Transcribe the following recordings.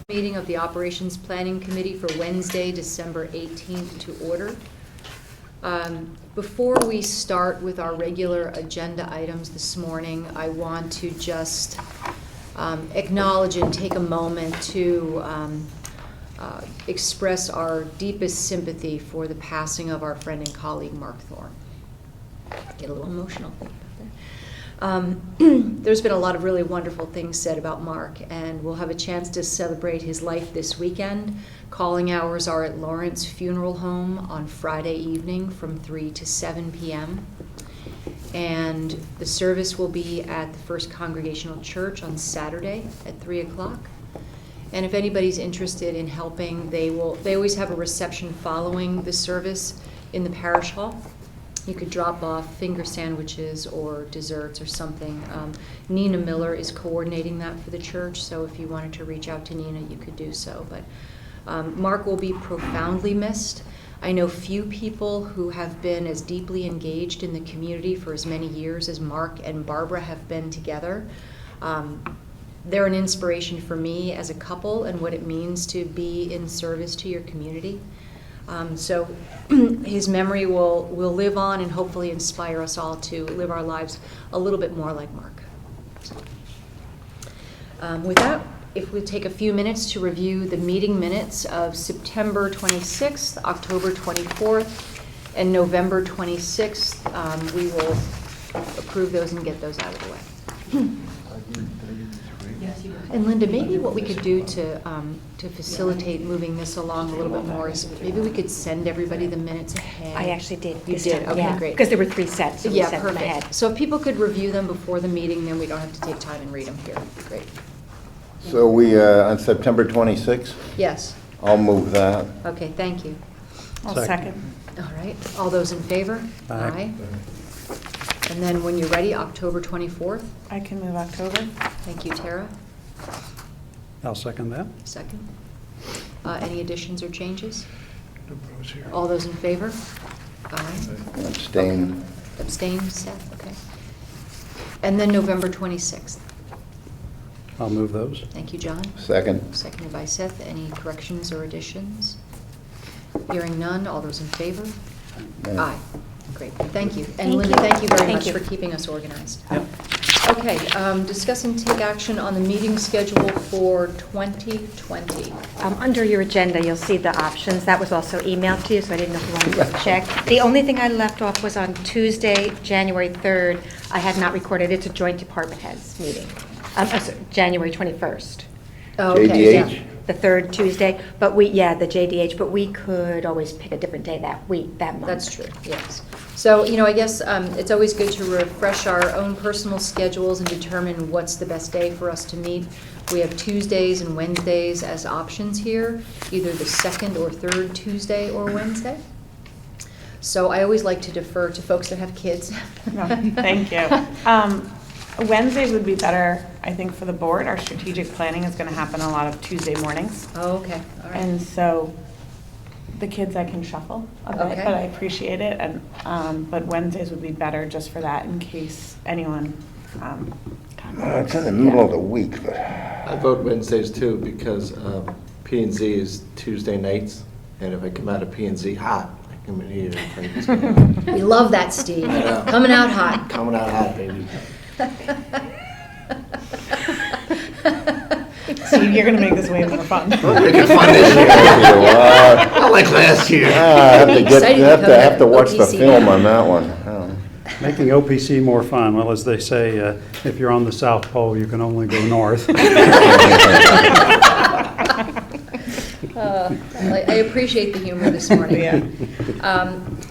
meeting of the Operations Planning Committee for Wednesday, December 18th to order. Before we start with our regular agenda items this morning, I want to just acknowledge and take a moment to express our deepest sympathy for the passing of our friend and colleague, Mark Thorne. Get a little emotional thinking about that. There's been a lot of really wonderful things said about Mark, and we'll have a chance to celebrate his life this weekend. Calling hours are at Lawrence Funeral Home on Friday evening from 3 to 7 p.m. And the service will be at the First Congregational Church on Saturday at 3 o'clock. And if anybody's interested in helping, they always have a reception following the service in the parish hall. You could drop off finger sandwiches or desserts or something. Nina Miller is coordinating that for the church, so if you wanted to reach out to Nina, you could do so. But Mark will be profoundly missed. I know few people who have been as deeply engaged in the community for as many years as Mark and Barbara have been together. They're an inspiration for me as a couple and what it means to be in service to your community. So his memory will live on and hopefully inspire us all to live our lives a little bit more like Mark. With that, if we take a few minutes to review the meeting minutes of September 26th, October 24th, and November 26th, we will approve those and get those out of the way. And Linda, maybe what we could do to facilitate moving this along a little bit more is maybe we could send everybody the minutes ahead. I actually did. You did? Okay, yeah, great. Because there were 3 sets, so we Yeah, sent them perfect. ahead. So if people could review them before the meeting, then we don't have to take time and read them here. Great. So we, on September 26th, Yes. I'll move that. Okay, thank you. I'll second. All right. All those in favor? Aye. And then when you're ready, October 24th. I can move October. Thank you, Tara. I'll second that. Second. Any additions or changes? All those in favor? Aye. Abstain. Abstain, Seth, okay. And then November 26th. I'll move those. Thank you, John. Second. Seconded by Seth. Any corrections or additions? Hearing none, all those in favor? Aye. Aye. Great, thank you. And Thank Linda, you. thank you very Thank much you. for keeping us organized. Yep. Okay, discuss and take action on the meeting schedule for 2020. Under your agenda, you'll see the options. That was also emailed to you, so I didn't know if you wanted to check. The only thing I left off was on Tuesday, January 3rd. I had not recorded. It's a joint department heads meeting. January 21st. Oh, okay, JDH? yeah. The third Tuesday, but the JDH, but we could always pick a different day that week, that month. That's true, yes. So, I guess it's always good to refresh our own personal schedules and determine what's the best day for us to meet. We have Tuesdays and Wednesdays as options here, either the second or third Tuesday or Wednesday. So I always like to defer to folks that have kids. No, thank you. Wednesdays would be better, I think, for the board. Our strategic planning is going to happen a lot of Tuesday mornings. Oh, okay, all right. And so the kids I can shuffle a bit, Okay. but I appreciate it. And but Wednesdays would be better just for that in case anyone It's in the middle of the week, but I vote Wednesdays too because P&Z is Tuesday nights, and if I come out of P&Z hot, I come in here and it's We love that, Steve. I know. Coming out hot. coming out hot, baby. Steve, you're going to make this way more fun. Make it fun this year. I like last year. I have to Excited to come have to watch the OPC. film on that one. Oh. Making OPC more fun. Well, as they say, if you're on the South Pole, you can only go north. I appreciate the humor this morning. Yeah.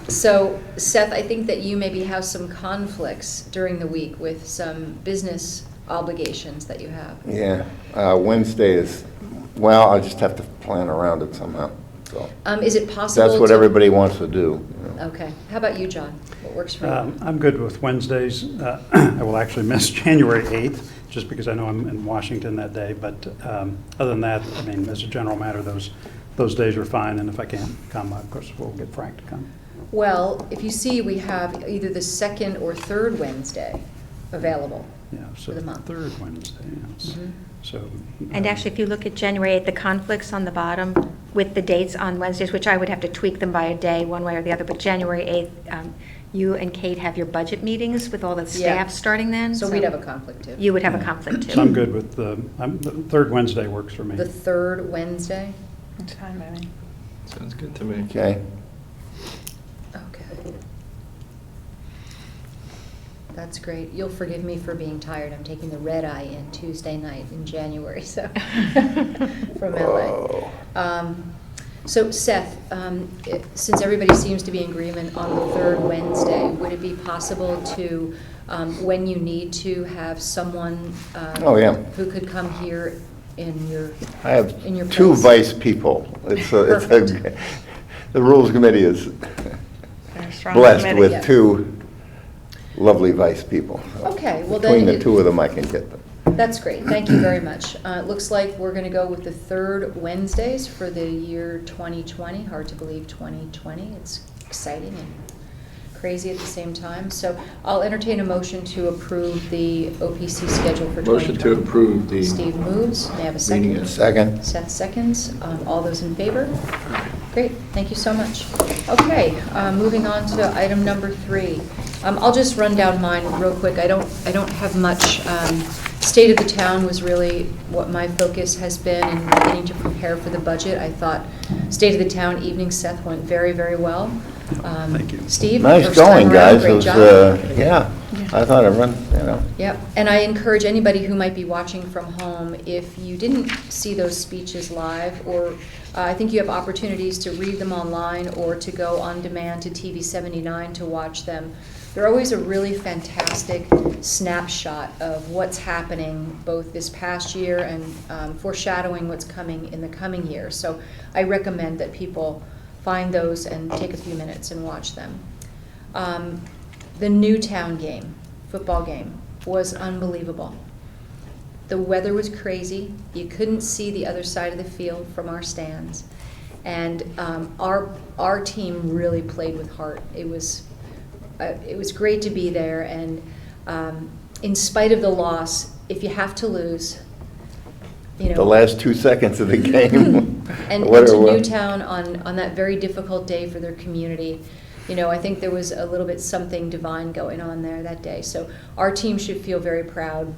So, Seth, I think that you maybe have some conflicts during the week with some business obligations that you have. Yeah, Wednesday is, well, I'll just have to plan around it somehow, so. Is it possible? That's what to- everybody wants to do. Okay. How about you, John? What works for you? I'm good with Wednesdays. I will actually miss January 8th, just because I know I'm in Washington that day. But other than that, I mean, as a general matter, those days are fine. And if I can't come, of course, we'll get Frank to come. Well, if you see, we have either the second or third Wednesday available. Yeah, so For the month. third Wednesday. Yes. Mhm. So. And actually, if you look at January 8th, the conflicts on the bottom with the dates on Wednesdays, which I would have to tweak them by a day, one way or the other, but January 8th, you and Kate have your budget meetings with all the staff starting then? So we'd have a conflict too. You would have a conflict too. So I'm good with the third Wednesday works for me. The third Wednesday? It's fine by me. Sounds good to me. Okay. Okay. That's great. You'll forgive me for being tired. I'm taking the red eye in Tuesday night in January, so, from LA. So Seth, since everybody seems to be in agreement on the third Wednesday, would it be possible to, when you need to, have someone Oh, yeah. who could come here in your I have in your two place? vice people. The Rules Committee is Very strong blessed committee. with Yeah. two lovely vice people. Okay, well Between then the two of them, I can get them. That's great, thank you very much. It looks like we're gonna go with the third Wednesdays for the year 2020. Hard to believe 2020, it's exciting and crazy at the same time. So I'll entertain a motion to approve the OPC schedule for 2020. Motion to approve the Steve moves, may I have a meeting second? is- Second. Seth seconds, all those in favor? Great, thank you so much. Okay, moving on to item number 3. I'll just run down mine real quick. I don't have much. State of the town was really what my focus has been in beginning to prepare for the budget. I thought State of the Town evening, Seth, went very, very well. Thank you. Steve, Nice first time going, around, guys. It great was, job. yeah, I thought it run, Yep, and I encourage anybody who might be watching from home, if you didn't see those speeches live, or I think you have opportunities to read them online or to go on demand to TV 79 to watch them. They're always a really fantastic snapshot of what's happening both this past year and foreshadowing what's coming in the coming year. So I recommend that people find those and take a few minutes and watch them. The Newtown game, football game, was unbelievable. The weather was crazy. You couldn't see the other side of the field from our stands. And our team really played with heart. It was great to be there, and in spite of the loss, if you have to lose, you know. the last 2 seconds of the game. And What to it was. Newtown on that very difficult day for their community, you know, I think there was a little bit something divine going on there that day. So our team should feel very proud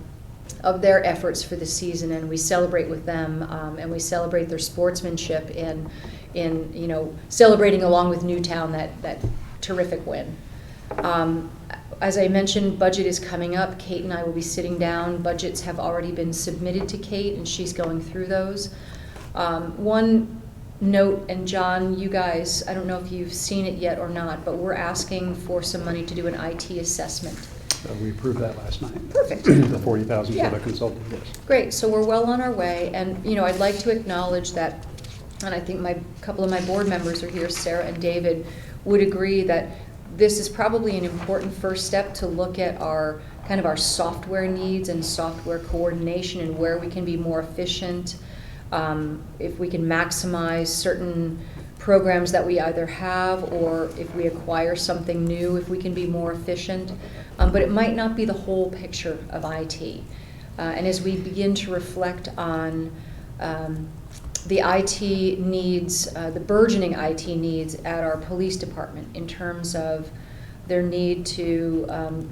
of their efforts for the season, and we celebrate with them, and we celebrate their sportsmanship in you know, celebrating along with Newtown that terrific win. As I mentioned, budget is coming up. Kate and I will be sitting down. Budgets have already been submitted to Kate, and she's going through those. One note, and John, you guys, I don't know if you've seen it yet or not, but we're asking for some money to do an IT assessment. We approved that last night. Perfect. The 40,000 Yeah. for the consultant, yes. Great, so we're well on our way, and, you know, I'd like to acknowledge that, and I think a couple of my board members are here, Sarah and David, would agree that this is probably an important first step to look at our software needs and software coordination and where we can be more efficient, if we can maximize certain programs that we either have, or if we acquire something new, if we can be more efficient. But it might not be the whole picture of IT. And as we begin to reflect on the IT needs, the burgeoning IT needs at our police department in terms of their need to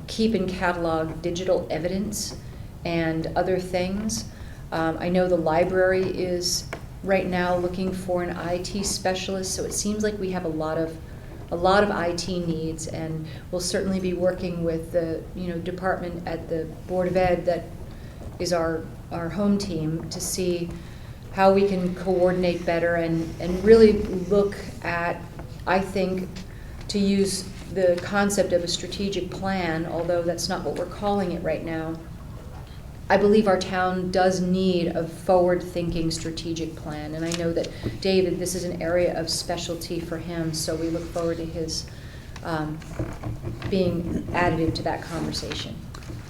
keep and catalog digital evidence and other things. I know the library is right now looking for an IT specialist, so it seems like we have a lot of IT needs, and we'll certainly be working with the department at the Board of Ed that is our home team to see how we can coordinate better and really look at, I think, to use the concept of a strategic plan, although that's not what we're calling it right now. I believe our town does need a forward-thinking strategic plan, and I know that David, this is an area of specialty for him, so we look forward to his being additive to that conversation.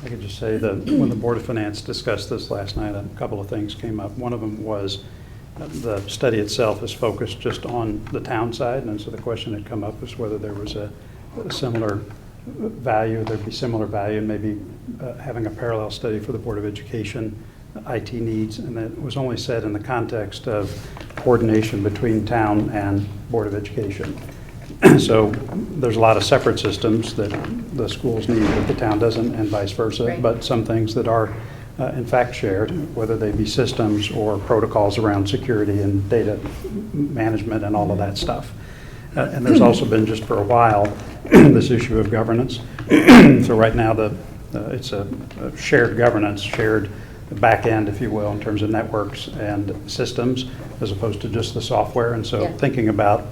I could just say that when the Board of Finance discussed this last night, a couple of things came up. One of them was the study itself is focused just on the town side, and so the question had come up was whether there was a similar value, there'd be similar value, maybe having a parallel study for the Board of Education IT needs, and that was only said in the context of coordination between town and Board of Education. So there's a lot of separate systems that the schools need that the town doesn't, and vice versa, Right. but some things that are in fact shared, whether they be systems or protocols around security and data management and all of that stuff. And there's also been, just for a while, this issue of governance. So right now, it's a shared governance, shared back end, if you will, in terms of networks and systems, as opposed to just the software. And so Yeah. thinking about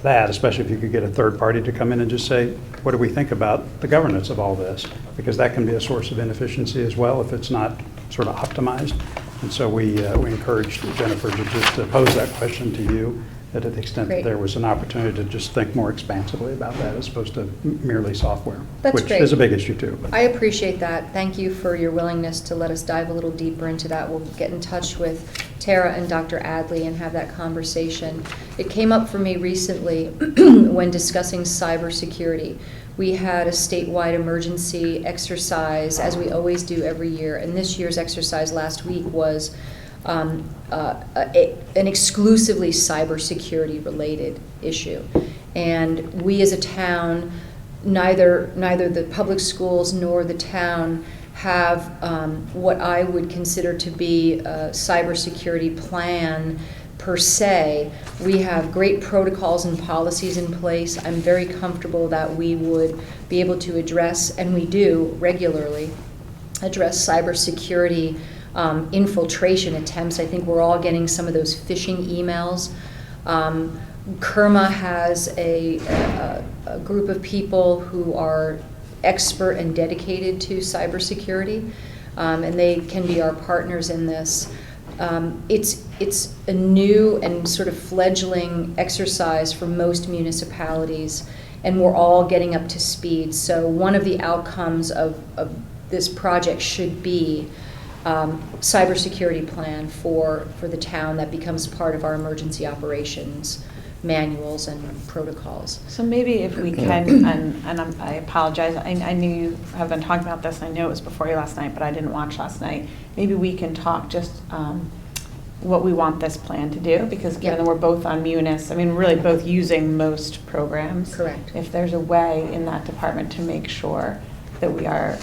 that, especially if you could get a third party to come in and just say, what do we think about the governance of all this? Because that can be a source of inefficiency as well if it's not sort of optimized. And so we encouraged Jennifer to just pose that question to you, that to the extent Great. that there was an opportunity to just think more expansively about that as opposed to merely software. That's which great. is a big issue too. But I appreciate that. Thank you for your willingness to let us dive a little deeper into that. We'll get in touch with Tara and Dr. Adley and have that conversation. It came up for me recently when discussing cybersecurity. We had a statewide emergency exercise, as we always do every year, and this year's exercise last week was an exclusively cybersecurity related issue. And we as a town, neither the public schools nor the town have what I would consider to be a cybersecurity plan per se. We have great protocols and policies in place. I'm very comfortable that we would be able to address, and we do regularly, address cybersecurity infiltration attempts. I think we're all getting some of those phishing emails. Kerma has a group of people who are expert and dedicated to cybersecurity, and they can be our partners in this. It's a new and sort of fledgling exercise for most municipalities, and we're all getting up to speed. So one of the outcomes of this project should be cybersecurity plan for the town that becomes part of our emergency operations manuals and protocols. So maybe if we can, and I apologize, I knew you have been talking about this, and I know it was before you last night, but I didn't watch last night. Maybe we can talk just what we want this plan to do, because given that we're both on Munis, I mean, really both using most programs. Correct. If there's a way in that department to make sure that we are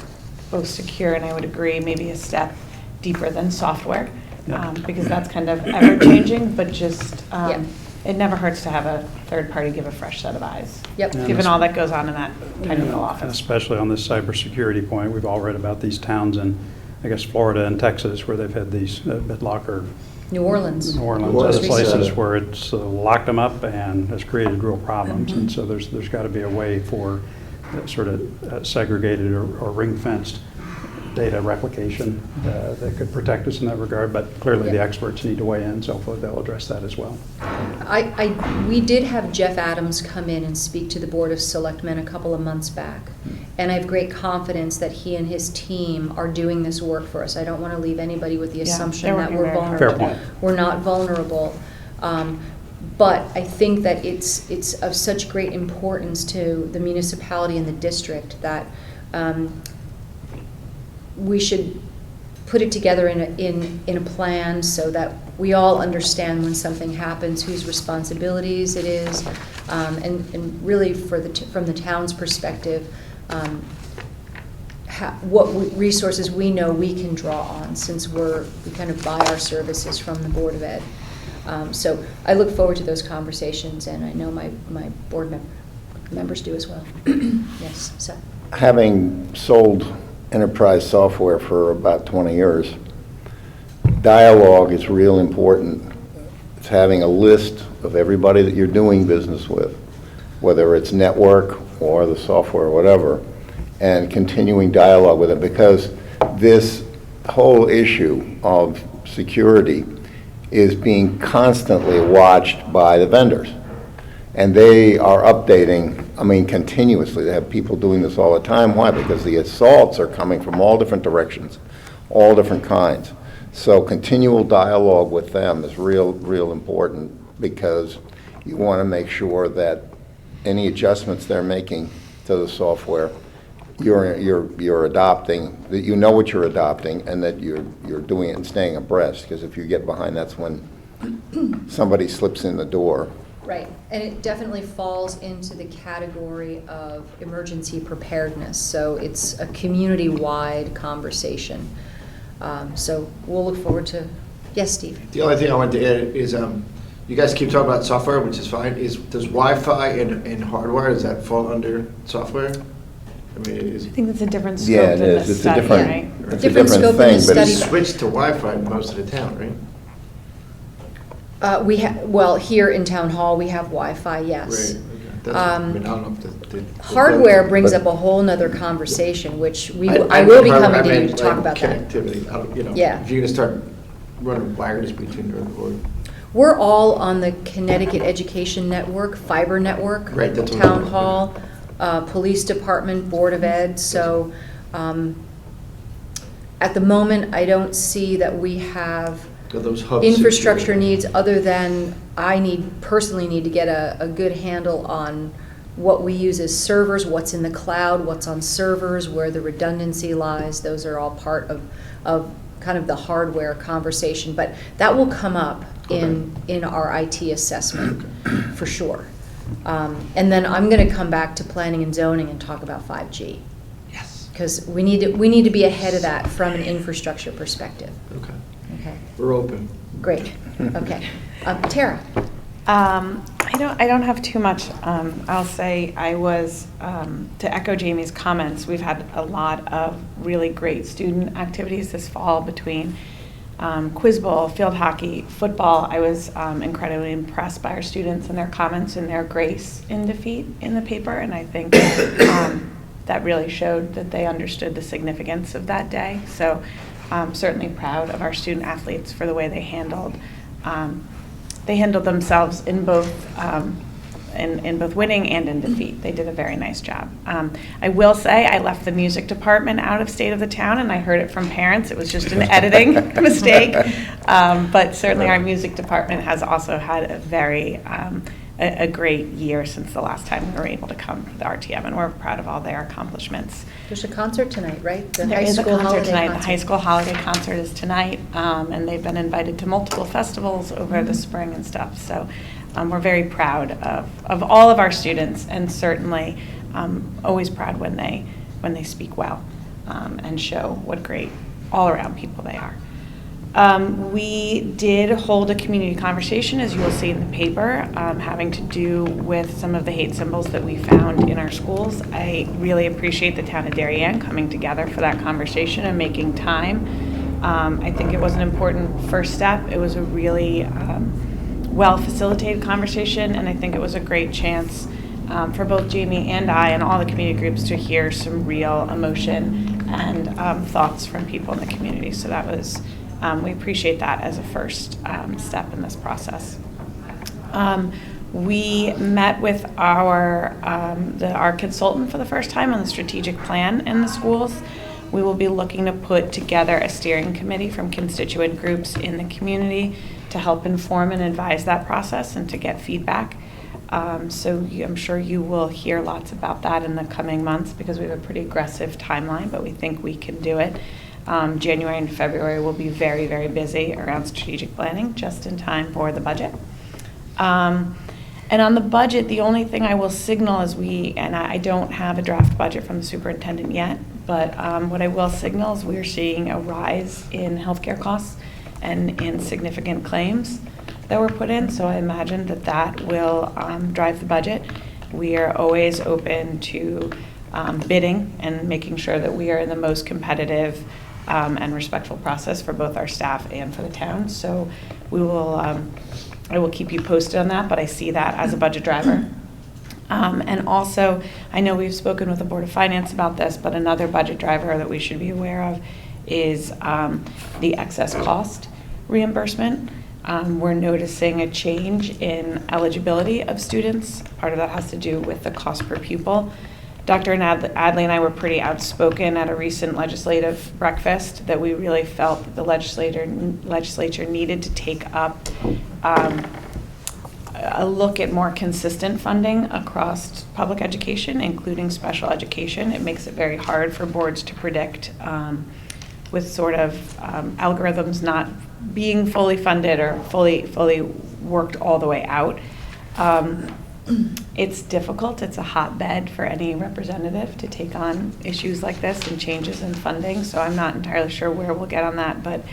both secure, and I would agree, maybe a step deeper than software, because that's kind of ever-changing, but just, it never hurts to have a third party give a fresh set of eyes. Yep. Yeah. Given all that goes on in that tiny little and office. especially on this cybersecurity point, we've all read about these towns in, I guess, Florida and Texas, where they've had these BitLocker, New Orleans. New Orleans, New Orleans, other places yeah. where it's locked them up and has created real problems. And so there's got to be a way for sort of segregated or ring-fenced data replication that could protect us in that regard. But clearly the experts need to weigh in, so hopefully they'll address that as well. We did have Jeff Adams come in and speak to the Board of Selectmen a couple of months back. And I have great confidence that he and his team are doing this work for us. I don't want to leave anybody with the Yeah, assumption they're that working we're very hard. vulnerable. Fair point. We're not vulnerable. But I think that it's of such great importance to the municipality and the district that we should put it together in a plan so that we all understand when something happens, whose responsibilities it is, and really from the town's perspective, what resources we know we can draw on, since we kind of buy our services from the Board of Ed. So I look forward to those conversations, and I know my board members do as well. Yes, so. Having sold enterprise software for about 20 years, dialogue is real important. It's having a list of everybody that you're doing business with, whether it's network or the software or whatever, and continuing dialogue with it, because this whole issue of security is being constantly watched by the vendors. And they are updating, continuously. They have people doing this all the time. Why? Because the assaults are coming from all different directions, all different kinds. So continual dialogue with them is real important, because you want to make sure that any adjustments they're making to the software, you're adopting, that you know what you're adopting, and that you're doing it and staying abreast, because if you get behind, that's when somebody slips in the door. Right, and it definitely falls into the category of emergency preparedness, so it's a community-wide conversation. So we'll look forward to, yes, Steve? The only thing I wanted to add is, you guys keep talking about software, which is fine. Does Wi-Fi and hardware, does that fall under software? I mean, I think it's a different scope Yeah, it than is. the It's a study, different, right? it's a Different scope different than the thing, but study, it's, but- Switched to Wi-Fi in most of the town, right? Well, here in Town Hall, we have Wi-Fi, yes. Right, okay. That's, I mean, I don't know if the Hardware brings But- up a whole nother conversation, which I I will be meant coming to you to like talk about that. Connectivity, I don't, you know, Yeah. if you're gonna start running wires between or We're all on the Connecticut Education Network, fiber network. Right, that's what Town I'm- Hall, Police Department, Board of Ed, so at the moment, I don't see that we have those hubs. infrastructure needs other than personally need to get a good handle on what we use as servers, what's in the cloud, what's on servers, where the redundancy lies. Those are all part of kind of the hardware conversation, but that will come up in our IT assessment for sure. And then I'm going to come back to planning and zoning and talk about 5G. Yes. Because we need to be ahead of that from an infrastructure perspective. Okay, Okay, we're open. great. Okay, Tara. I don't have too much. I'll say I was, to echo Jamie's comments, we've had a lot of really great student activities this fall between quiz bowl, field hockey, football. I was incredibly impressed by our students and their comments and their grace in defeat in the paper, and I think that really showed that they understood the significance of that day. So I'm certainly proud of our student athletes for the way they handled themselves in both in both winning and in defeat. They did a very nice job. I will say I left the music department out of State of the Town, and I heard it from parents. It was just an editing mistake. But certainly our music department has also had a very a great year since the last time we were able to come to the RTM, and we're proud of all their accomplishments. There's a concert tonight, right? The There high is a school concert holiday tonight. The concert. high school holiday concert is tonight, and they've been invited to multiple festivals over the spring and stuff. So we're very proud of all of our students, and certainly always proud when they speak well and show what great all-around people they are. We did hold a community conversation, as you will see in the paper, having to do with some of the hate symbols that we found in our schools. I really appreciate the town of Darien coming together for that conversation and making time. I think it was an important first step. It was a really well-facilitated conversation, and I think it was a great chance for both Jamie and I and all the community groups to hear some real emotion and thoughts from people in the community. So that was we appreciate that as a first step in this process. We met with our consultant for the first time on the strategic plan in the schools. We will be looking to put together a steering committee from constituent groups in the community to help inform and advise that process and to get feedback. So I'm sure you will hear lots about that in the coming months because we have a pretty aggressive timeline, but we think we can do it. January and February will be very, very busy around strategic planning, just in time for the budget. And on the budget, the only thing I will signal is and I don't have a draft budget from the superintendent yet, but what I will signal is we're seeing a rise in healthcare costs and in significant claims that were put in, so I imagine that will drive the budget. We are always open to bidding and making sure that we are in the most competitive and respectful process for both our staff and for the town. So I will keep you posted on that, but I see that as a budget driver. And also, I know we've spoken with the Board of Finance about this, but another budget driver that we should be aware of is the excess cost reimbursement. We're noticing a change in eligibility of students. Part of that has to do with the cost per pupil. Dr. Adley and I were pretty outspoken at a recent legislative breakfast that we really felt that the legislature needed to take up a look at more consistent funding across public education, including special education. It makes it very hard for boards to predict with sort of algorithms not being fully funded or fully worked all the way out. It's difficult. It's a hotbed for any representative to take on issues like this and changes in funding. So I'm not entirely sure where we'll get on that, but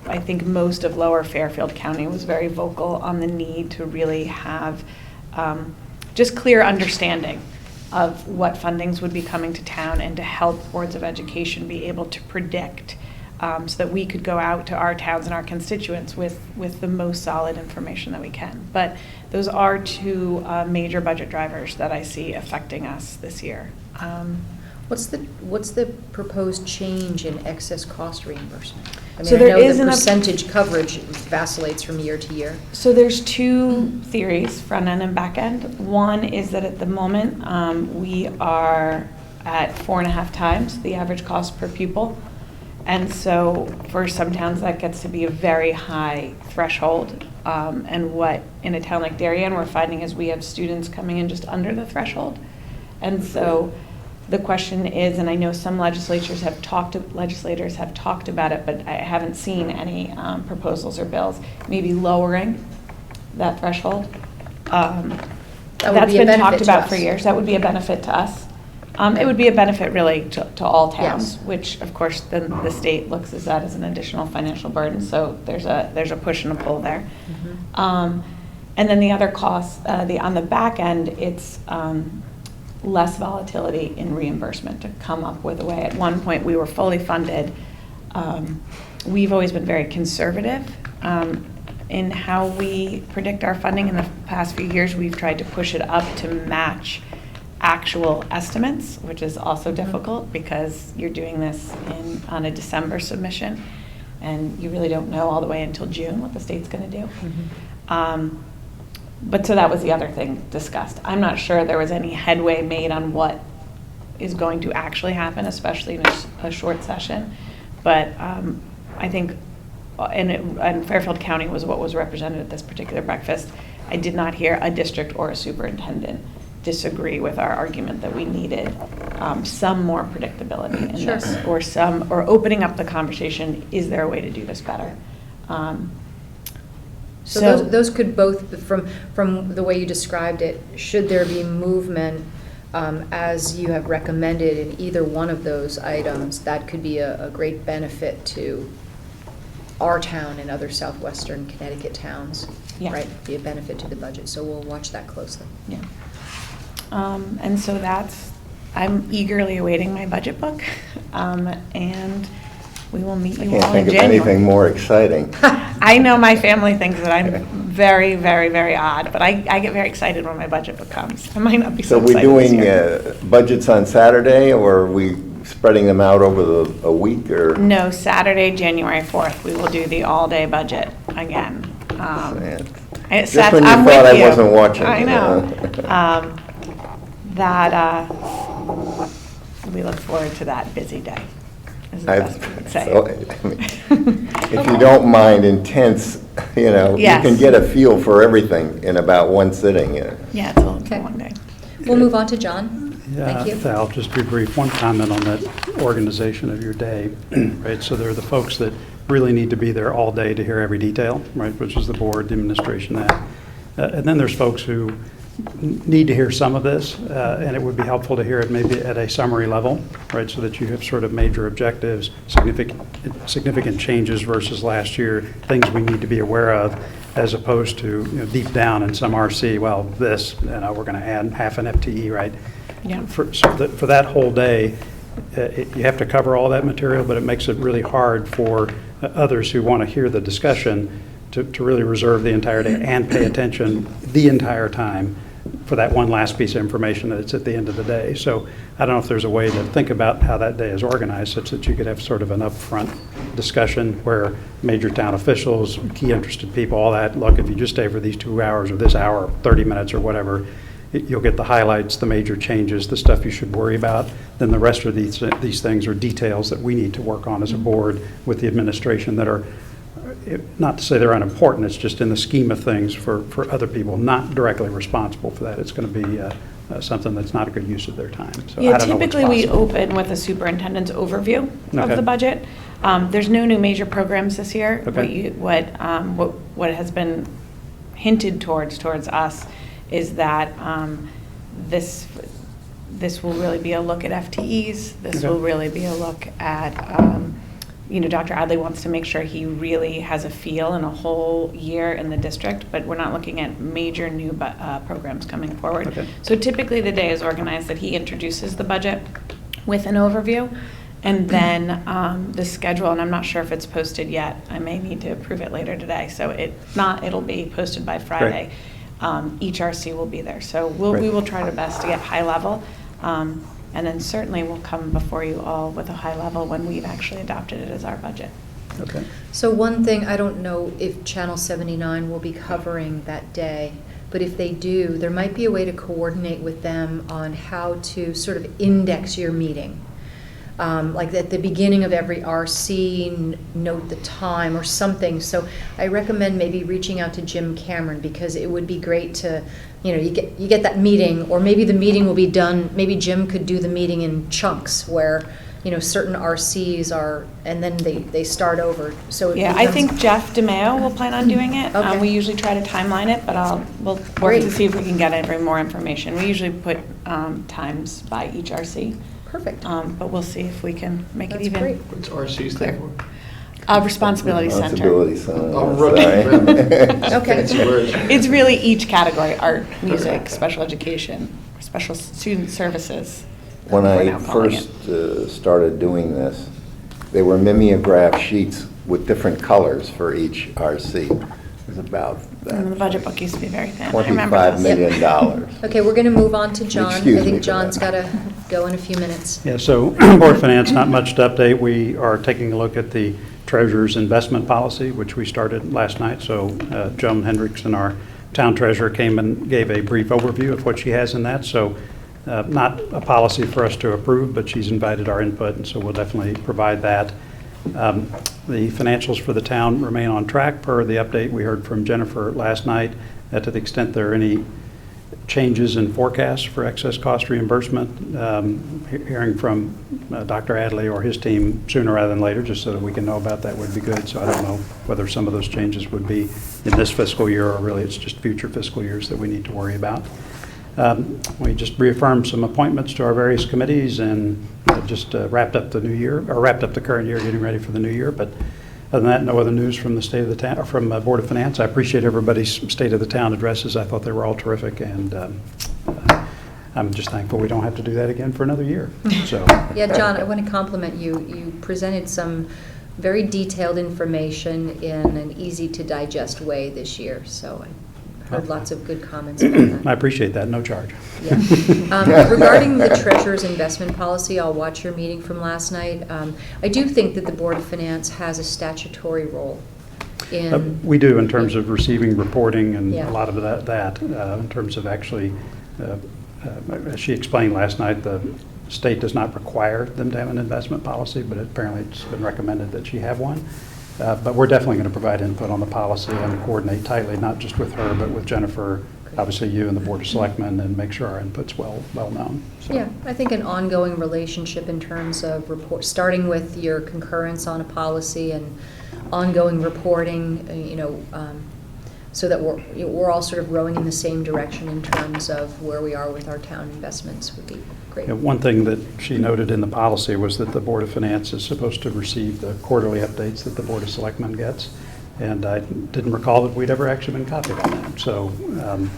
I think most of Lower Fairfield County was very vocal on the need to really have just clear understanding of what fundings would be coming to town and to help boards of education be able to predict so that we could go out to our towns and our constituents with the most solid information that we can. But those are two major budget drivers that I see affecting us this year. What's the proposed change in excess cost reimbursement? I mean, So there I know isn't the a- percentage coverage vacillates from year to year. So there's two theories, front end and back end. One is that at the moment, we are at 4.5 times the average cost per pupil. And so for some towns, that gets to be a very high threshold. And what in a town like Darien, we're finding is we have students coming in just under the threshold. And so the question is, and I know some legislators have talked about it, but I haven't seen any proposals or bills, maybe lowering that threshold. That would That's be a been benefit talked to about us. for years. That would be a benefit to us. It would be a benefit really to all towns, Yes. which of course then the state looks at that as an additional financial burden. So there's a push and a pull there. Mm-hmm. And then the other cost, on the back end, it's less volatility in reimbursement to come up with a way. At one point, we were fully funded. We've always been very conservative in how we predict our funding. In the past few years, we've tried to push it up to match actual estimates, which is also difficult because you're doing this on a December submission, and you really don't know all the way until June what the state's going to do. But so that was the other thing discussed. I'm not sure there was any headway made on what is going to actually happen, especially in a short session. But I think, and Fairfield County was what was represented at this particular breakfast. I did not hear a district or a superintendent disagree with our argument that we needed some more predictability in Sure. this, or opening up the conversation. Is there a way to do this better? So those could both, from the way you described it, should there be movement as you have recommended in either one of those items, that could be a great benefit to our town and other southwestern Connecticut towns, Yeah. right? Be a benefit to the budget, so we'll watch that closely. Yeah. And so I'm eagerly awaiting my budget book, and we will meet I you can't all in think of January. anything more exciting. I know my family thinks that I'm very, very, very odd, but I get very excited when my budget book comes. I might not be So so we're excited this doing year. budgets on Saturday, or are we spreading them out over a week, or? No, Saturday, January 4th, we will do the all-day budget again. Just when you thought I wasn't watching. I know. We look forward to that busy day, is the best we could say. If you don't mind intense, you Yes. can get a feel for everything in about one sitting. Yeah, it's a Okay. long day. We'll move on to John. Thank you. Yeah, I'll just be brief. One comment on that organization of your day, right? So there are the folks that really need to be there all day to hear every detail, right? Which is the board, the administration, that. And then there's folks who need to hear some of this, and it would be helpful to hear it maybe at a summary level, right? So that you have sort of major objectives, significant changes versus last year, things we need to be aware of, as opposed to, deep down in some RC, well, this, we're going to add half an FTE, right? Yeah. For that whole day, you have to cover all that material, but it makes it really hard for others who want to hear the discussion to really reserve the entire day and pay attention the entire time for that one last piece of information that's at the end of the day. So I don't know if there's a way to think about how that day is organized such that you could have sort of an upfront discussion where major town officials, key interested people, all that, look, if you just stay for these 2 hours or this hour, 30 minutes or whatever, you'll get the highlights, the major changes, the stuff you should worry about. Then the rest of these things are details that we need to work on as a board with the administration that are not to say they're unimportant, it's just in the scheme of things for other people not directly responsible for that, it's going to be something that's not a good use of their time. So Yeah, I don't know what's typically we possible. open with a superintendent's overview of Okay. the budget. There's no new major programs this year. Okay. What has been hinted towards us is that this will really be a look at FTEs. This Okay. will really be a look at, Dr. Adley wants to make sure he really has a feel in a whole year in the district, but we're not looking at major new programs coming forward. Okay. So typically the day is organized that he introduces the budget with an overview, and then the schedule, and I'm not sure if it's posted yet. I may need to approve it later today. So it'll be posted by Friday. Each RC will be there. So we Great. will try our best to get high level. And then certainly we'll come before you all with a high level when we've actually adopted it as our budget. Okay. So one thing, I don't know if Channel 79 will be covering that day, but if they do, there might be a way to coordinate with them on how to sort of index your meeting. Like at the beginning of every RC, note the time or something. So I recommend maybe reaching out to Jim Cameron, because it would be great to, you get that meeting, or maybe the meeting will be done, maybe Jim could do the meeting in chunks where, certain RCs are, and then they start over. So it Yeah, I becomes- think Jeff DeMeo will plan on doing it. Okay. We usually try to timeline it, but we'll work Great. to see if we can get every more information. We usually put times by each RC, Perfect. but we'll see if we can make it That's even. great. What's RC stand for? Responsibility Center. Responsibility Center. Oh, Sorry. right. Okay. Fancy words. It's really each category: art, music, special education, special student services. When we're I now calling it. first started doing this, they were mimeograph sheets with different colors for each RC. It was about And the budget book used to be very thin. I remember $25 those. million. Okay, we're going to move on to John. Excuse I me think for John's got that. to go in a few minutes. Yeah, so Board of Finance, not much to update. We are taking a look at the Treasurer's investment policy, which we started last night. So Joan Hendrickson, our town treasurer, came and gave a brief overview of what she has in that. So not a policy for us to approve, but she's invited our input, and so we'll definitely provide that. The financials for the town remain on track per the update we heard from Jennifer last night. To the extent there are any changes in forecasts for excess cost reimbursement, hearing from Dr. Adley or his team sooner rather than later, just so that we can know about that, would be good. So I don't know whether some of those changes would be in this fiscal year, or really it's just future fiscal years that we need to worry about. We just reaffirmed some appointments to our various committees, and just wrapped up the new year, or wrapped up the current year, getting ready for the new year. But other than that, no other news from the state of the town, or from Board of Finance. I appreciate everybody's state of the town addresses. I thought they were all terrific, and I'm just thankful we don't have to do that again for another year. So Yeah, John, I want to compliment you. You presented some very detailed information in an easy-to-digest way this year, so I heard lots of good comments about I that. appreciate that. No charge. Yeah. Regarding the treasurer's investment policy, I'll watch your meeting from last night. I do think that the Board of Finance has a statutory role in... We do, in terms of receiving reporting and Yeah. a lot of that in terms of actually, as she explained last night, the state does not require them to have an investment policy, but apparently it's been recommended that she have one. But we're definitely going to provide input on the policy and coordinate tightly, not just with her, but with Jennifer, obviously you and the Board of Selectmen, and make sure our input's well known. So, Yeah, I think an ongoing relationship in terms of starting with your concurrence on a policy and ongoing reporting, so that we're all sort of rowing in the same direction in terms of where we are with our town investments would be great. One thing that she noted in the policy was that the Board of Finance is supposed to receive the quarterly updates that the Board of Selectmen gets. And I didn't recall that we'd ever actually been copied on that. So,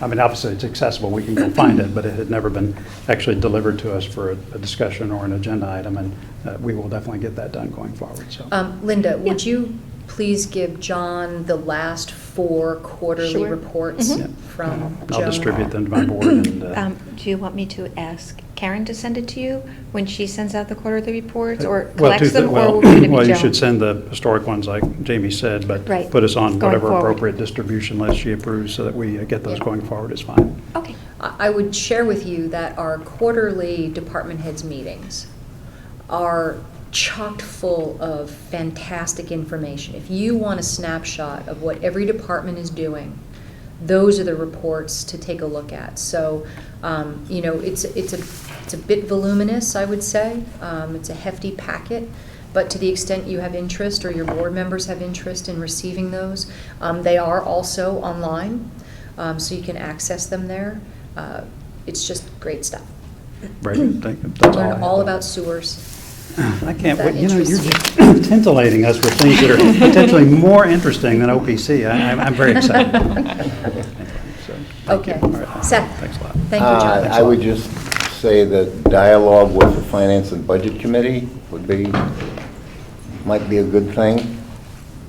obviously it's accessible, we can go find it, but it had never been actually delivered to us for a discussion or an agenda item, and we will definitely get that done going forward, so. Linda, would you please give John the last 4 quarterly Sure. reports Mhm. Yeah. from Joan? I'll distribute them to my board, and Do you want me to ask Karen to send it to you when she sends out the quarterly reports, or well, collects them, or would it be well, you Joan? should send the historic ones like Jamie said, but Right. put us on Going whatever forward. appropriate distribution list she approves so that we get those Yeah. going forward is fine. Okay. I would share with you that our quarterly department heads meetings are chock full of fantastic information. If you want a snapshot of what every department is doing, those are the reports to take a look at. So, it's a bit voluminous, I would say. It's a hefty packet, but to the extent you have interest or your board members have interest in receiving those, they are also online, so you can access them there. It's just great stuff. Right, thank you. That's I Learn have. all about sewers. I can't That wait, you're interests just titillating us with things that are potentially more interesting than OPC. I'm very excited. So, thank you. Okay. All right. Seth. Thanks a lot. Thank you, John. I would just say that dialogue with the Finance and Budget Committee might be a good thing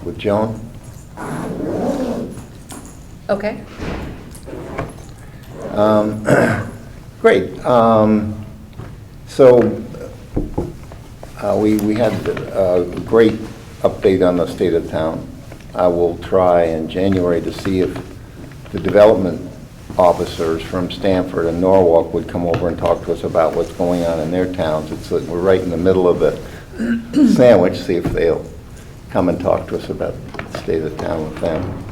with Joan. Okay. Great. So we had a great update on the state of town. I will try in January to see if the development officers from Stamford and Norwalk would come over and talk to us about what's going on in their towns. We're right in the middle of the sandwich, see if they'll come and talk to us about the state of town with them.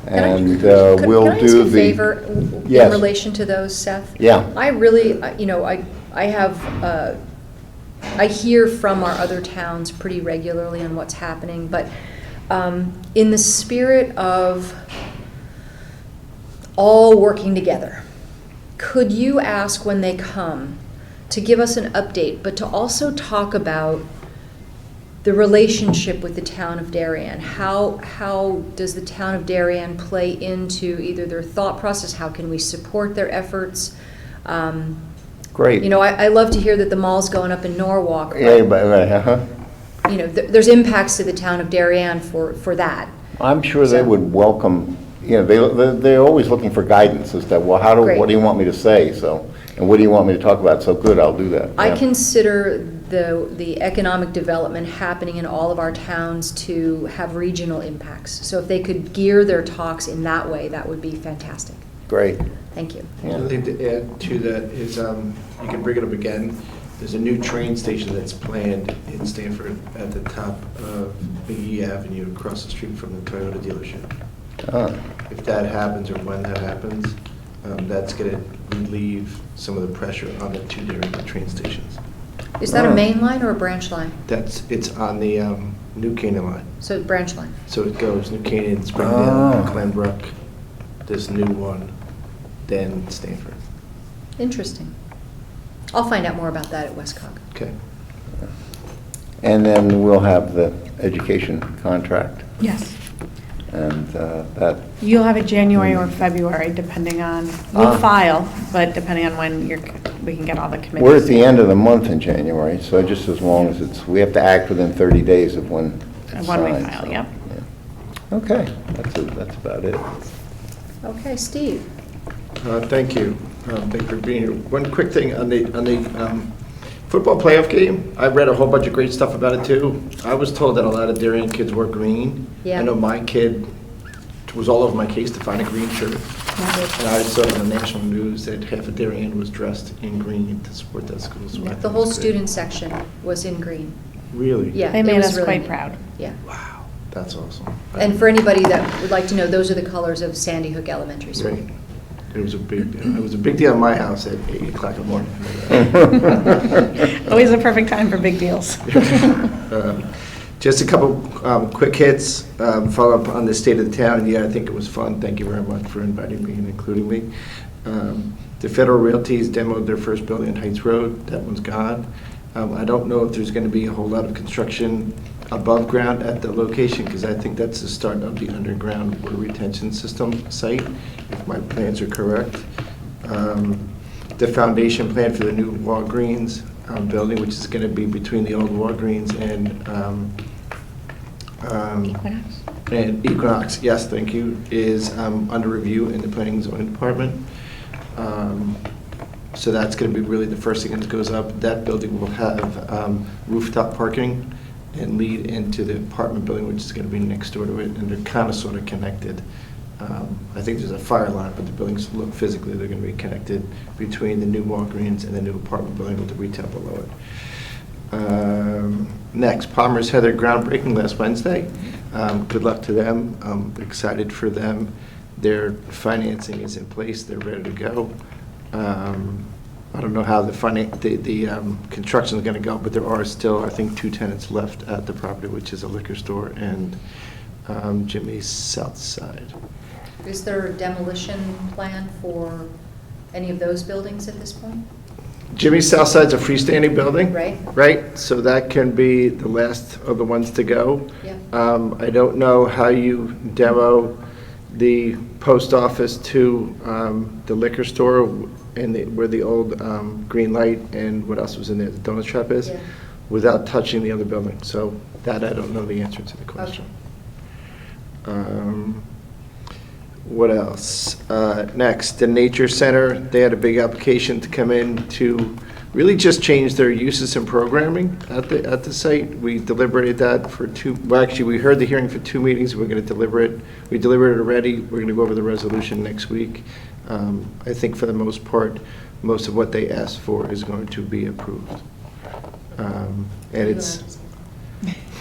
And we'll Can I ask do a the... favor in Yes. relation to those, Seth? Yeah. I really, I have, I hear from our other towns pretty regularly on what's happening, but in the spirit of all working together, could you ask when they come to give us an update, but to also talk about the relationship with the town of Darien? How does the town of Darien play into either their thought process? How can we support their efforts? Great. I love to hear that the mall's going up in Norwalk. Yeah, right. There's impacts to the town of Darien for that. I'm sure they So- would welcome, they're always looking for guidance as to, well, Great. what do you want me to say? So, and what do you want me to talk about? So good, I'll do that. I Yeah. consider the economic development happening in all of our towns to have regional impacts. So if they could gear their talks in that way, that would be fantastic. Great. Thank you. Yeah. The thing to add to that is, you can bring it up again, there's a new train station that's planned in Stamford at the top of McGee Avenue, across the street from the Toyota dealership. Ah, If that happens, or when that happens, that's going to relieve some of the pressure on the two Darien train stations. Is that a Oh. main line or a branch line? It's on the New Canaan line. So branch line. So it goes New Canaan, Springdale, Oh. Glenbrook, this new one, then Stanford. Interesting. I'll find out more about that at Westcog. Okay. And then we'll have the education contract, Yes. and that, You'll have it January or February, depending on, we'll Ah. file, but depending on when we can get all the committees. we're at the end of the month in January, so just as long as we have to act within 30 days of when it's When we signed, file, so, yep. yeah. Okay, that's about it. Okay, Steve. Thank you. Thank you for being here. One quick thing on the football playoff game. I read a whole bunch of great stuff about it too. I was told that a lot of Darien kids wore green. Yeah. I know my kid was all over my case to find a green shirt. And I saw on the national news that half of Darien was dressed in green to support that school. So I The thought it whole was good. student section was in green. Really? Yeah. They it made was us really quite neat. proud. Yeah. Wow, that's awesome. And for anybody that would like to know, those are the colors of Sandy Hook Elementary School. Great. It was a big deal in my house at 8 o'clock in the morning. Always a perfect time for big deals. Just a couple quick hits, follow up on the state of the town, and yeah, I think it was fun. Thank you very much for inviting me and including me. The Federal Realties demoed their first building on Heights Road. That one's gone. I don't know if there's going to be a whole lot of construction above ground at the location, because I think that's the start of the underground water retention system site, if my plans are correct. The foundation plan for the new Walgreens building, which is going to be between the old Walgreens and Equinox, yes, thank you, is under review in the Planning and Zoning Department. So that's going to be really the first thing that goes up. That building will have rooftop parking and lead into the apartment building, which is going to be next door to it, and they're kind of sort of connected. I think there's a fire line, but the buildings look physically, they're going to be connected between the new Walgreens and the new apartment building with the retail below it. Next, Palmer's had their groundbreaking last Wednesday. Good luck to them. I'm excited for them. Their financing is in place. They're ready to go. I don't know how the construction is going to go, but there are still, I think, 2 tenants left at the property, which is a liquor store and Jimmy's South Side. Is there a demolition plan for any of those buildings at this point? Jimmy's South Side's a freestanding building. Right. Right, so that can be the last of the ones to go. Yeah. I don't know how you demo the post office to the liquor store and where the old Green Light and what else was in there, the donut shop is, Yeah. without touching the other building. So that I don't know the answer to the question. What else? Next, the Nature Center, they had a big application to come in to really just change their uses and programming at the site. We deliberated that for we heard the hearing for 2 meetings. We're going to deliberate. We deliberated already. We're going to go over the resolution next week. I think for the most part, most of what they asked for is going to be approved. And it's,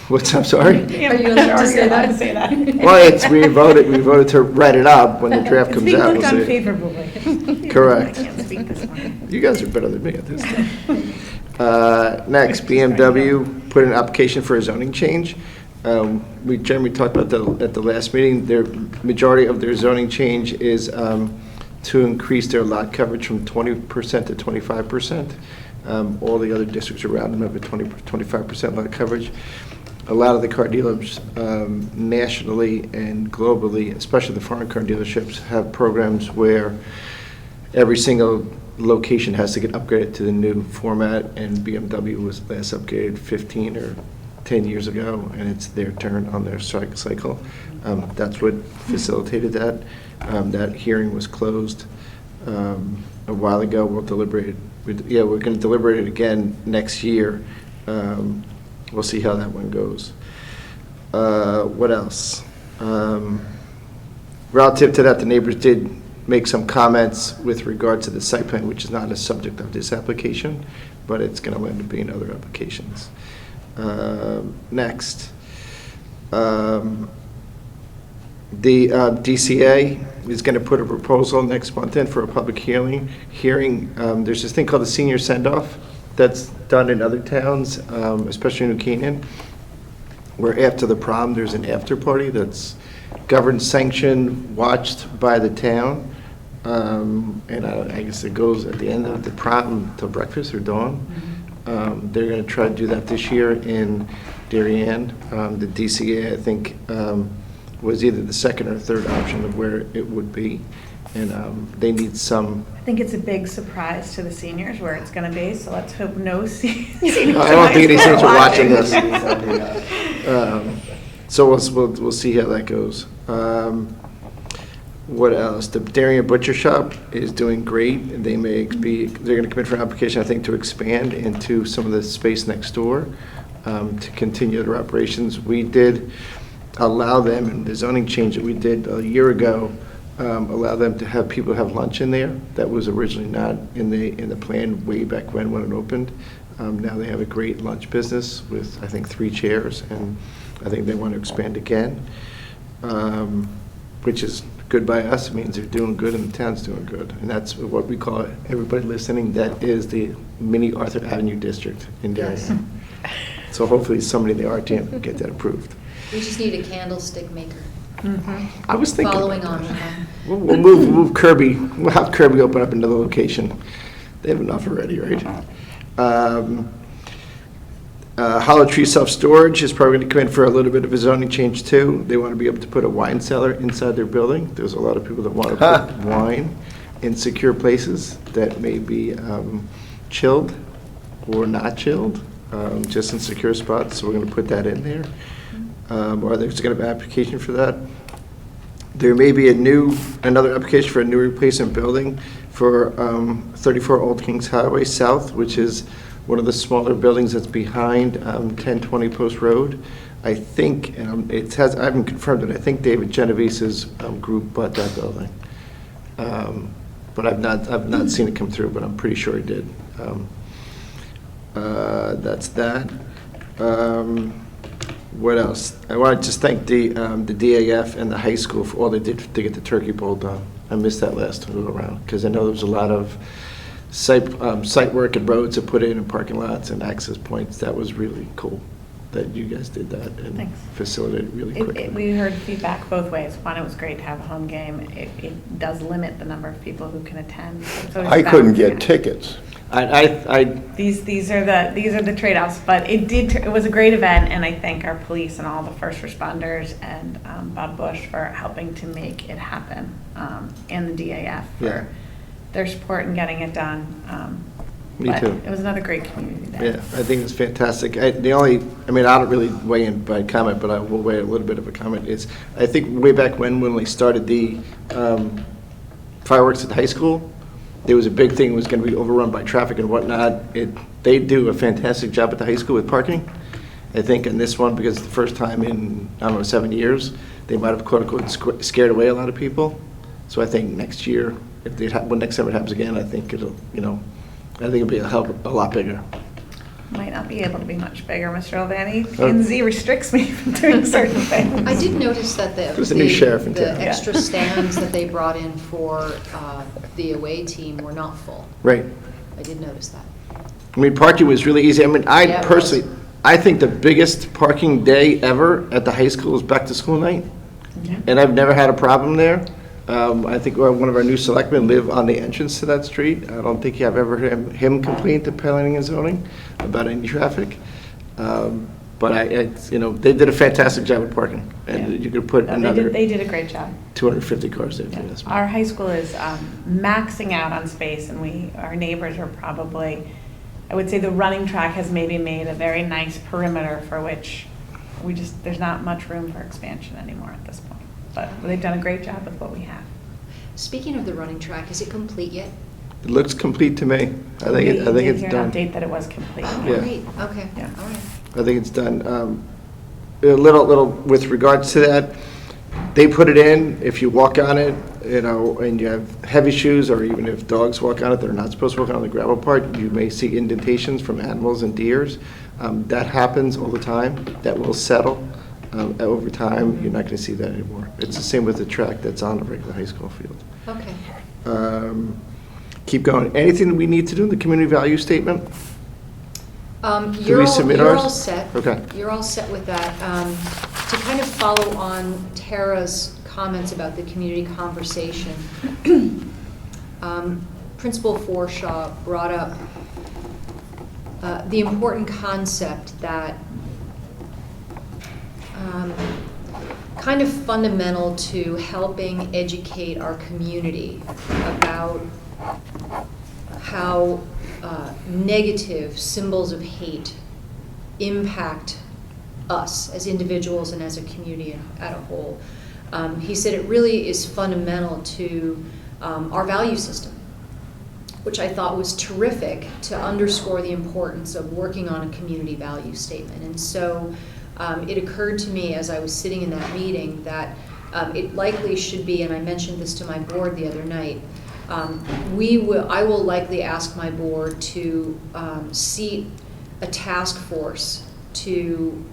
I'm sorry? Are you allowed to say that? Say that. Well, we voted to write it up when the draft comes out. It's We'll being see. looked on favorably. Correct. I can't speak this morning. You guys are better than me at this stuff. Next, BMW put in an application for a zoning change. Jeremy talked about that at the last meeting. Their majority of their zoning change is to increase their lot coverage from 20% to 25%. All the other districts around them have a 25% lot coverage. A lot of the car dealers nationally and globally, especially the foreign car dealerships, have programs where every single location has to get upgraded to the new format, and BMW was last upgraded 15 or 10 years ago, and it's their turn on their cycle. That's what facilitated that. That hearing was closed a while ago. We're going to deliberate it again next year. We'll see how that one goes. What else? Relative to that, the neighbors did make some comments with regard to the site plan, which is not a subject of this application, but it's going to end up being other applications. Next. The DCA is going to put a proposal next month in for a public hearing. There's this thing called the senior send-off that's done in other towns, especially in New Canaan, where after the prom, there's an after party that's governed, sanctioned, watched by the town. And I guess it goes at the end of the prom till breakfast or dawn. They're going to try to do that this year in Darien. The DCA, I think, was either the second or third option of where it would be. And they need some. I think it's a big surprise to the seniors where it's going to be, so let's hope no seniors. I don't think any seniors are watching this. So we'll see how that goes. What else? The Darien Butcher Shop is doing great. They're going to come in for an application, I think, to expand into some of the space next door to continue their operations. We did allow them, in the zoning change that we did a year ago, allow them to have people have lunch in there. That was originally not in the plan way back when it opened. Now they have a great lunch business with, I think, 3 chairs, and I think they want to expand again, which is good by us. It means they're doing good and the town's doing good. And that's what we call it. Everybody listening, that is the mini Arthur Avenue district in Darien. Yes. So hopefully somebody in the art team can get that approved. We just need a candlestick maker. I was thinking Following about on that. that. We'll move Kirby. We'll have Kirby open up another location. They have enough already, right? Hollow Tree Self-Storage is probably going to come in for a little bit of a zoning change too. They want to be able to put a wine cellar inside their building. There's a lot of people that want to put wine in secure places that may be chilled or not chilled, just in secure spots. So we're going to put that in there. Or there's going to be an application for that. There may be another application for a new replacement building for 34 Old Kings Highway South, which is one of the smaller buildings that's behind 1020 Post Road. I think, I haven't confirmed it, I think David Genovese's group bought that building. But I've not seen it come through, but I'm pretty sure it did. That's that. What else? I want to just thank the DAF and the high school for all they did to get the turkey bowl done. I missed that last go around because I know there was a lot of site work and roads to put in and parking lots and access points. That was really cool that you guys did that and Thanks. facilitated really quickly. We heard feedback both ways. One, it was great to have a home game. It does limit the number of people who can attend. So I couldn't get tickets. These are the trade-offs, but it was a great event, and I thank our police and all the first responders and Bob Bush for helping to make it happen, and the DAF for their support in getting it done. Me too. It was another great community day. Yeah, I think it's fantastic. I don't really weigh in by comment, but I will weigh a little bit of a comment. I think way back when we started the fireworks at the high school, there was a big thing, it was going to be overrun by traffic and whatnot. They do a fantastic job at the high school with parking. I think in this one, because it's the first time in, 7 years, they might have quote unquote scared away a lot of people. So I think next year, when next time it happens again, I think it'll, I think it'll be a lot bigger. Might not be able to be much bigger, Mr. Alvani. P&Z restricts me from doing certain things. I did notice that There's a new sheriff in the town. extra stands that they brought in for the away team were not full. Right. I did notice that. I mean, parking was really easy. I mean, Yeah, it personally, was. I think the biggest parking day ever at the high school is back to school night. Yeah. And I've never had a problem there. I think one of our new selectmen live on the entrance to that street. I don't think I've ever heard him complain to planning and zoning about any traffic. But they did a fantastic job with parking. And Yeah. you could put No, another they did a great job. 250 cars there. Yeah. Yes. Our high school is maxing out on space, and our neighbors are probably, I would say the running track has maybe made a very nice perimeter for which there's not much room for expansion anymore at this point. But they've done a great job with what we have. Speaking of the running track, is it complete yet? It looks complete to me. I think We it's did hear an done. update that it was complete. Yeah. Great, okay, Yeah. all right. I think it's done. A little with regards to that, they put it in, if you walk on it, and you have heavy shoes, or even if dogs walk on it, they're not supposed to walk on the gravel part, you may see indentations from animals and deers. That happens all the time. That will settle. Over time, you're not going to see that anymore. It's the same with the track that's on the regular high school field. Okay. Keep going. Anything that we need to do in the community value statement? You're submit all ours? set. Okay. You're all set with that. To kind of follow on Tara's comments about the community conversation, Principal Forshaw brought up the important concept that kind of fundamental to helping educate our community about how negative symbols of hate impact us as individuals and as a community as a whole. He said it really is fundamental to our value system, which I thought was terrific to underscore the importance of working on a community value statement. And so it occurred to me as I was sitting in that meeting that it likely should be, and I mentioned this to my board the other night, I will likely ask my board to seat a task force to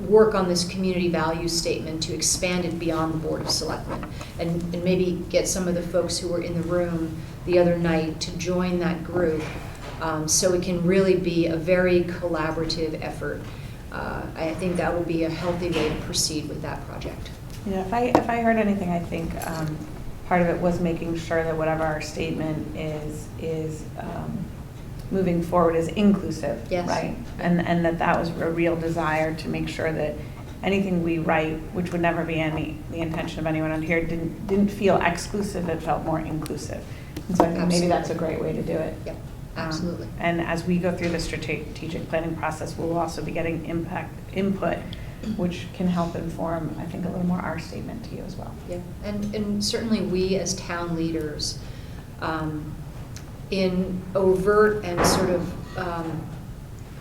work on this community value statement, to expand it beyond the Board of Selectmen, and maybe get some of the folks who were in the room the other night to join that group, so it can really be a very collaborative effort. I think that will be a healthy way to proceed with that project. Yeah, if I heard anything, I think part of it was making sure that whatever our statement is moving forward is inclusive, Yes. right? And that was a real desire to make sure that anything we write, which would never be the intention of anyone on here, didn't feel exclusive, it felt more inclusive. And so I think maybe that's a great way to do it. Yep, absolutely. And as we go through the strategic planning process, we'll also be getting input, which can help inform, I think, a little more our statement to you as well. Yeah, and certainly we as town leaders, in overt and sort of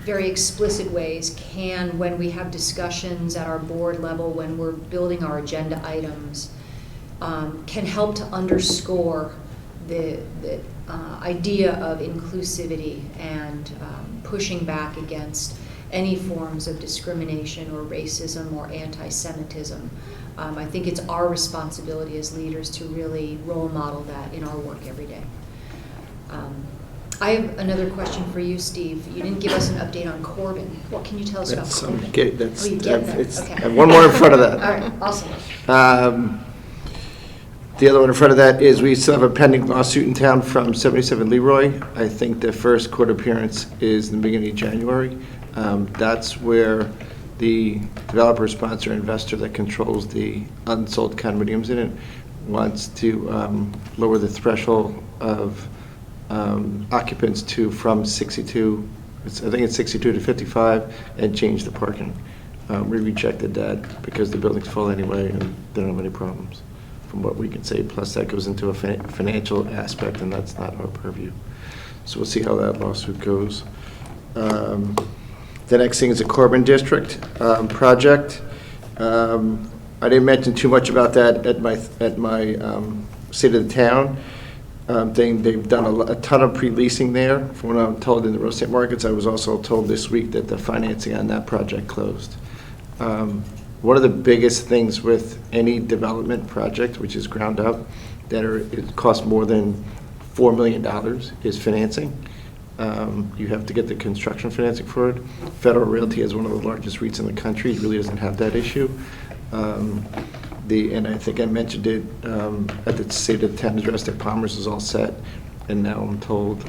very explicit ways, can, when we have discussions at our board level, when we're building our agenda items, can help to underscore the idea of inclusivity and pushing back against any forms of discrimination or racism or anti-Semitism. I think it's our responsibility as leaders to really role model that in our work every day. I have another question for you, Steve. You didn't give us an update on Corbin. What can you tell us about Corbin? That's, Oh, you get that? it's, Okay. I have one more in front of that. All right, awesome. The other one in front of that is we still have a pending lawsuit in town from 77 Leroy. I think the first court appearance is in the beginning of January. That's where the developer, sponsor, investor that controls the unsold condominiums in it wants to lower the threshold of occupants from 62, I think it's 62 to 55, and change the parking. We rejected that because the building's full anyway and they don't have any problems, from what we can say. Plus, that goes into a financial aspect, and that's not our purview. So we'll see how that lawsuit goes. The next thing is the Corbin District project. I didn't mention too much about that at my State of the Town thing. They've done a ton of pre-leasing there. From what I'm told in the real estate markets, I was also told this week that the financing on that project closed. One of the biggest things with any development project, which is ground up, it costs more than $4 million, is financing. You have to get the construction financing for it. Federal Realty is one of the largest REITs in the country. It really doesn't have that issue. And I think I mentioned it at the State of the Town address that Palmer's is all set. And now I'm told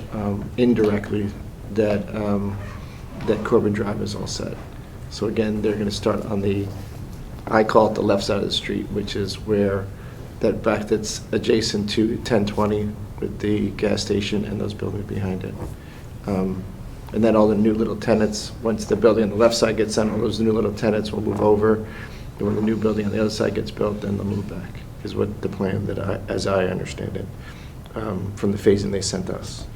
indirectly that that Corbin Drive is all set. So again, they're going to start on I call it the left side of the street, which is where that's adjacent to 1020 with the gas station and those buildings behind it. And then all the new little tenants, once the building on the left side gets done, all those new little tenants will move over. And when the new building on the other side gets built, then they'll move back, is what the plan as I understand it, from the phasing they sent us.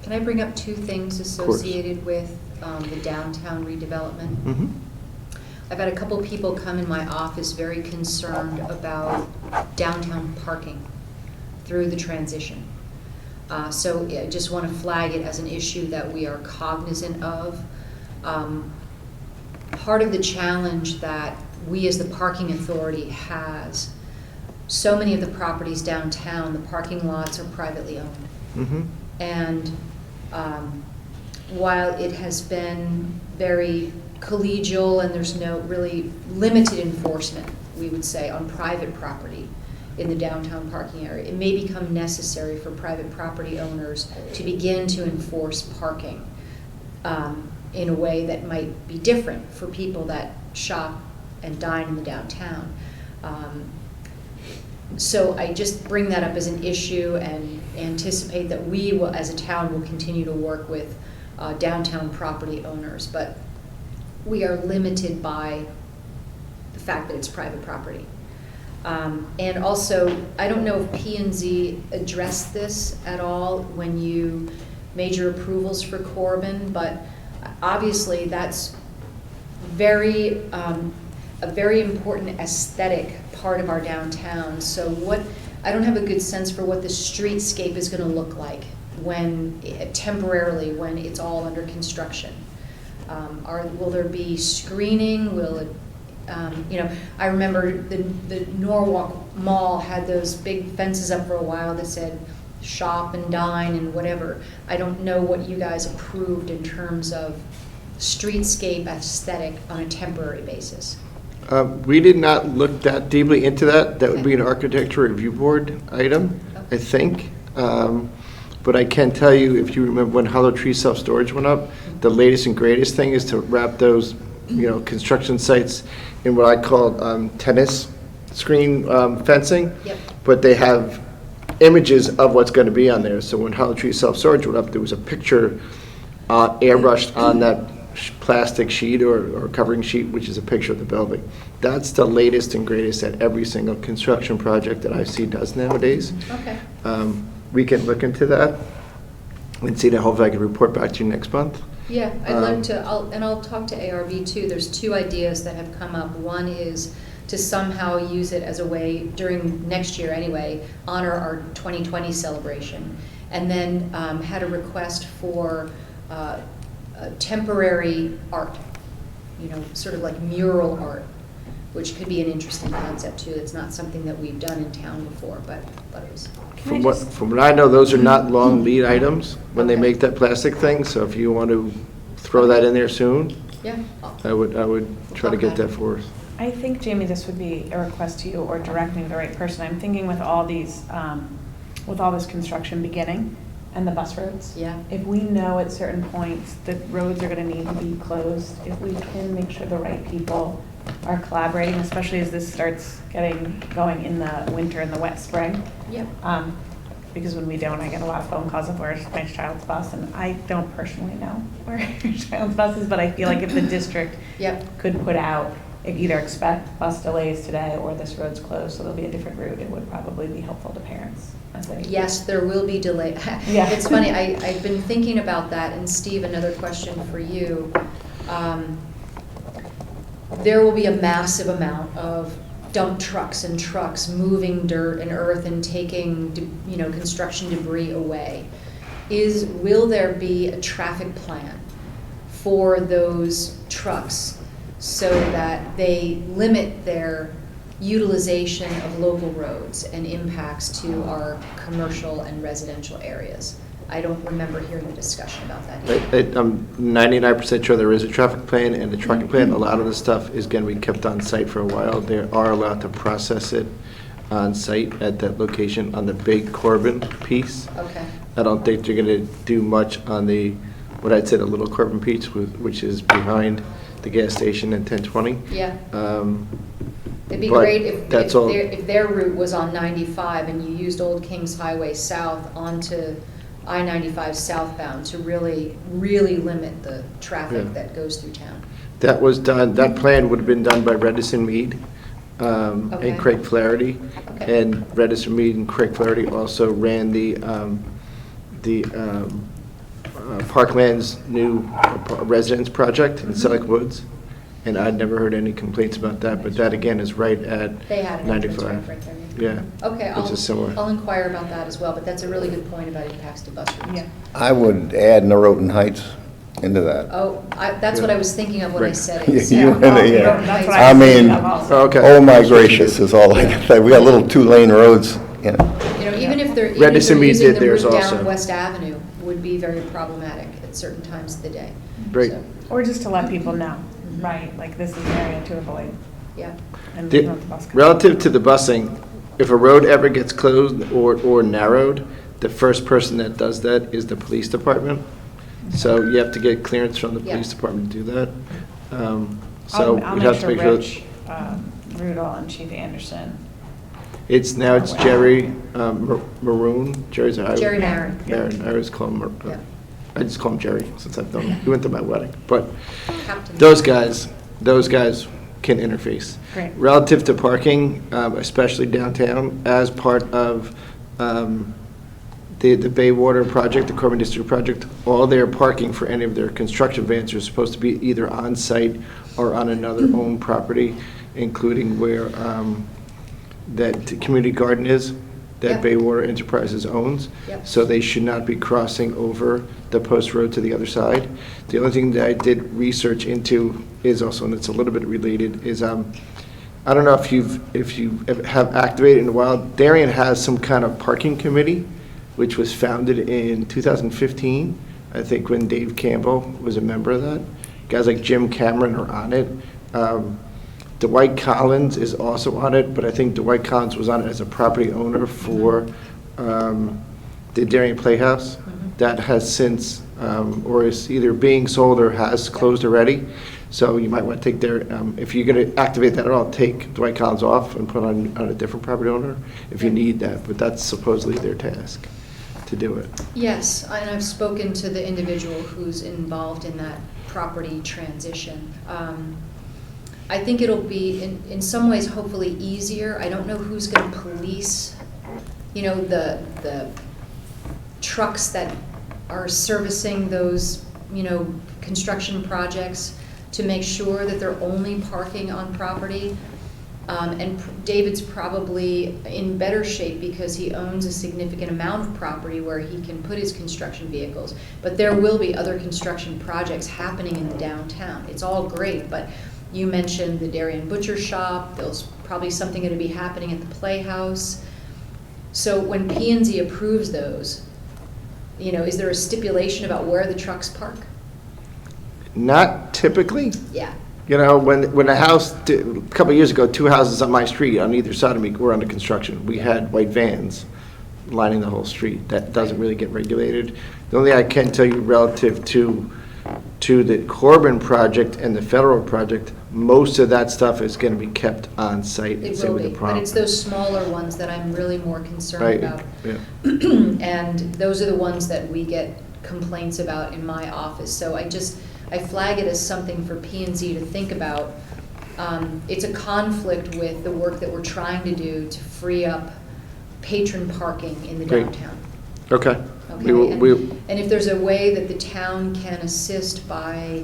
Can I bring up two things associated with the downtown redevelopment? Mm-hmm. I've had a couple people come in my office very concerned about downtown parking through the transition. So I just want to flag it as an issue that we are cognizant of. Part of the challenge that we as the parking authority has, so many of the properties downtown, the parking lots are privately owned. Mm-hmm. And while it has been very collegial and there's no really limited enforcement, we would say, on private property in the downtown parking area, it may become necessary for private property owners to begin to enforce parking in a way that might be different for people that shop and dine in the downtown. So I just bring that up as an issue and anticipate that we will, as a town, will continue to work with downtown property owners, but we are limited by the fact that it's private property. And also, I don't know if P&Z addressed this at all when you made your approvals for Corbin, but obviously that's a very important aesthetic part of our downtown. So I don't have a good sense for what the streetscape is going to look like temporarily when it's all under construction. Will there be screening? Will it, I remember the Norwalk Mall had those big fences up for a while that said shop and dine and whatever. I don't know what you guys approved in terms of streetscape aesthetic on a temporary basis. We did not look that deeply into that. That would be an architecture review board item, I think. But I can tell you, if you remember when Hollow Tree self-storage went up, the latest and greatest thing is to wrap those, construction sites in what I call tennis screen fencing. Yep. But they have images of what's going to be on there. So when Hollow Tree self-storage went up, there was a picture airbrushed on that plastic sheet or covering sheet, which is a picture of the building. That's the latest and greatest that every single construction project that I see does nowadays. Okay. We can look into that and see that. Hopefully I can report back to you next month. Yeah, I'd like to, I'll talk to ARB too. There's two ideas that have come up. One is to somehow use it as a way, during next year anyway, honor our 2020 celebration. And then had a request for temporary art, sort of like mural art, which could be an interesting concept too. It's not something that we've done in town before, but it was. From what I know, those are not long lead items when they Okay. make that plastic thing, so if you want to throw that in there soon, Yeah. I would try to get that for us. I think, Jamie, this would be a request to you or directing the right person. I'm thinking with all these, with all this construction beginning and the bus roads. Yeah. If we know at certain points that roads are gonna need to be closed, if we can make sure the right people are collaborating, especially as this starts going in the winter and the wet spring. Yeah. Because when we don't, I get a lot of phone calls of where's my child's bus, and I don't personally know where your child's bus is, but I feel like if the district Yep. could put out, either expect bus delays today or this road's closed, so there'll be a different route, it would probably be helpful to parents as they. Yes, there will be delay. Yeah. It's funny, I've been thinking about that, and Steve, another question for you. There will be a massive amount of dump trucks and trucks moving dirt and earth and taking, construction debris away. Will there be a traffic plan for those trucks so that they limit their utilization of local roads and impacts to our commercial and residential areas? I don't remember hearing a discussion about that either. I'm 99% sure there is a traffic plan, and the traffic plan, a lot of the stuff is going to be kept on site for a while. They are allowed to process it on site at that location on the big Corbin piece. Okay. I don't think they're going to do much on what I'd say the little Corbin piece, which is behind the gas station at 1020. Yeah. It'd be But great if that's all. if their route was on 95 and you used Old Kings Highway South onto I-95 southbound to really, really limit the traffic Yeah. that goes through town. That was done, that plan would have been done by Redison Mead Okay. and Craig Flaherty. Okay. And Redison Mead and Craig Flaherty also ran the Parkland's new residence project in Selleck Woods. And I'd never heard any complaints about that, but that again is right at They had an entrance 95. right there. Yeah. Okay, Which is similar. I'll inquire about that as well, but that's a really good point about impacts to bus routes. Yeah. I would add Norotan Heights into that. Oh, that's what I was thinking of when I Right. said You- it. you- Yeah. yeah. That's what I I was mean, thinking of also. Okay. Oh my gracious, is all I can say. We got little 2-lane roads, Even if they're Redison Mead using did the theirs route also. down West Avenue, would be very problematic at certain times of the day. Great. So, Or just to let people know, right, like this is an area to avoid. yeah. And The- not the bus. Relative to the busing, if a road ever gets closed or narrowed, the first person that does that is the police department. So you have to get clearance from the Yeah. police department to do that. So I'll we make have to sure make sure. Rich Rudall and Chief Anderson. It's Jerry Maroon, Jerry's a highway. Jerry Marin. Marin, I always call him, Yeah. I just call him Jerry since I've known him. He went to my wedding. But Captain. those guys can interface. Great. Relative to parking, especially downtown, as part of the Baywater project, the Corbin District project, all their parking for any of their construction vans are supposed to be either on-site or on another owned property, including where that community garden is, that Yep. Baywater Enterprises owns. Yep. So they should not be crossing over the post road to the other side. The only thing that I did research into is also, and it's a little bit related, is I don't know if you have activated in a while, Darien has some kind of parking committee, which was founded in 2015, I think when Dave Campbell was a member of that. Guys like Jim Cameron are on it. Dwight Collins is also on it, but I think Dwight Collins was on it as a property owner for the Darien Playhouse. That has since, or is either being sold or has closed already. So you might want to take their, if you're going to activate that at all, take Dwight Collins off and put on a different property owner if you need that, but that's supposedly their task to do it. Yes, and I've spoken to the individual who's involved in that property transition. I think it'll be, in some ways, hopefully easier. I don't know who's going to police, the trucks that are servicing those, construction projects to make sure that they're only parking on property. David's probably in better shape because he owns a significant amount of property where he can put his construction vehicles. But there will be other construction projects happening in the downtown. It's all great, but you mentioned the Dairy and Butcher Shop. There's probably something going to be happening at the Playhouse. So when P&Z approves those, is there a stipulation about where the trucks park? Not typically. Yeah. When a house, a couple of years ago, 2 houses on my street on either side of me were under construction. We had white vans lining the whole street. That doesn't really get regulated. The only thing I can tell you relative to the Corbin project and the federal project, most of that stuff is going to be kept on site. It Same will with be, the but prom. it's those smaller ones that I'm really more concerned Right, about. yeah. And those are the ones that we get complaints about in my office. So I flag it as something for P&Z to think about. It's a conflict with the work that we're trying to do to free up patron parking in the Great. downtown. Okay. Okay, and if there's a way that the town can assist by,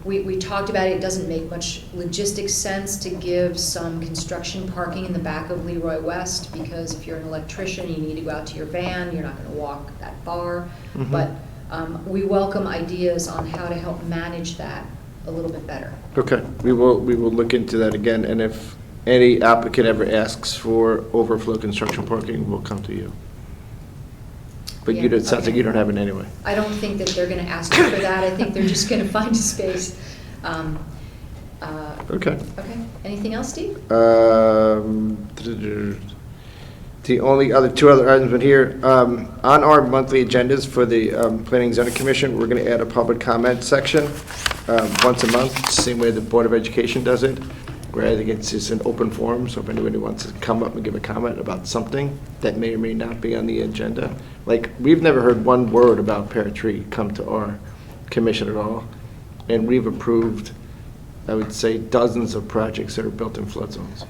we talked about it doesn't make much logistic sense to give some construction parking in the back of Leroy West, because if you're an electrician, you need to go out to your van, you're not gonna walk that far. Mhm. But we welcome ideas on how to help manage that a little bit better. Okay, we will look into that again, and if any applicant ever asks for overflow construction parking, we'll come to you. But Yeah, it sounds like okay. you don't have it anyway. I don't think that they're gonna ask you for that, I think they're just gonna find a space. Okay. Okay, anything else, Steve? The only other 2 other items in here, on our monthly agendas for the Planning and Zoning Commission, we're going to add a public comment section once a month, same way the Board of Education does it, where I think it's just an open forum, so if anybody wants to come up and give a comment about something that may or may not be on the agenda. Like, we've never heard one word about Pear Tree come to our commission at all, and we've approved, I would say, dozens of projects that are built in flood zones.